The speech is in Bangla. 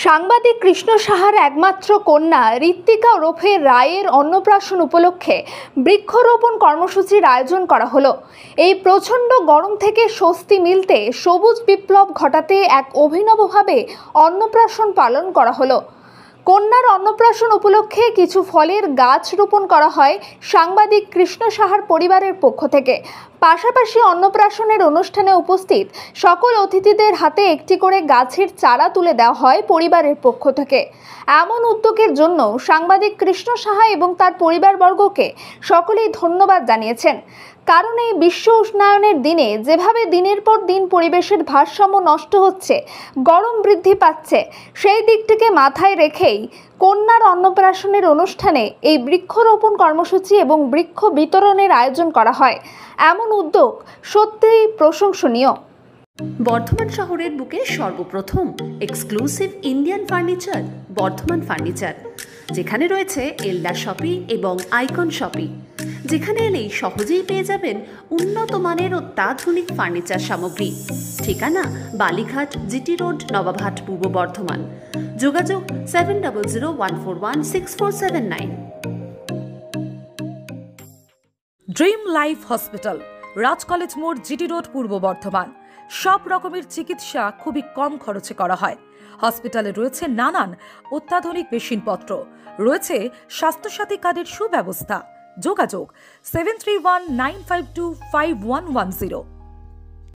সাংবাদিক কৃষ্ণ সাহার একমাত্র কন্যা ঋত্বিকা ওরফে রায়ের অন্নপ্রাশন উপলক্ষে বৃক্ষরোপণ কর্মসূচির আয়োজন করা হলো। এই প্রচণ্ড গরম থেকে স্বস্তি মিলতে সবুজ বিপ্লব ঘটাতে এক অভিনবভাবে অন্নপ্রাশন পালন করা হলো। কন্যার অন্নপ্রাশন উপলক্ষে কিছু ফলের গাছ রোপণ করা হয় সাংবাদিক কৃষ্ণ সাহার পরিবারের পক্ষ থেকে। পাশাপাশি অন্নপ্রাশনের অনুষ্ঠানে উপস্থিত সকল অতিথিদের হাতে একটি করে গাছের চারা তুলে দেওয়া হয় পরিবারের পক্ষ থেকে। এমন উদ্যোগের জন্য সাংবাদিক কৃষ্ণ সাহা এবং তার পরিবারবর্গকে সকলেই ধন্যবাদ জানিয়েছেন। কারণ এই বিশ্ব উষ্ণায়নের দিনে যেভাবে দিনের পর দিন পরিবেশের ভারসাম্য নষ্ট হচ্ছে, গরম বৃদ্ধি পাচ্ছে, সেই দিকটিকে মাথায় রেখেই কন্যার অন্নপ্রাশনের অনুষ্ঠানে এই বৃক্ষরোপণ কর্মসূচি এবং বৃক্ষ বিতরণের আয়োজন করা হয়। এমন উদ্যোগ সত্যিই প্রশংসনীয়। বর্ধমান শহরের বুকে সর্বপ্রথম exclusive Indian furniture Bardhaman furniture, যেখানে রয়েছে এলডা শপি এবং আইকন শপি, যেখানে এলেই সহজেই পেয়ে যাবেন উন্নত মানের অত্যাধুনিক ফার্নিচার সামগ্রী। ঠিকানা বালিঘাট, জিটি রোড, নবাবহাট, পূর্ব বর্ধমান। যোগাযোগ 7001416479। ড্রিম লাইফ হসপিটাল, রাজ কলেজ মোড়, জিটি রোড, পূর্ব বর্ধমান। সব রকমের চিকিৎসা খুবই কম খরচে করা হয়। হসপিটালে রয়েছে নানান অত্যাধুনিক মেশিনপত্র, রয়েছে স্বাস্থ্যসাথী কার্ডের সুব্যবস্থা। যোগাযোগ 7319525110।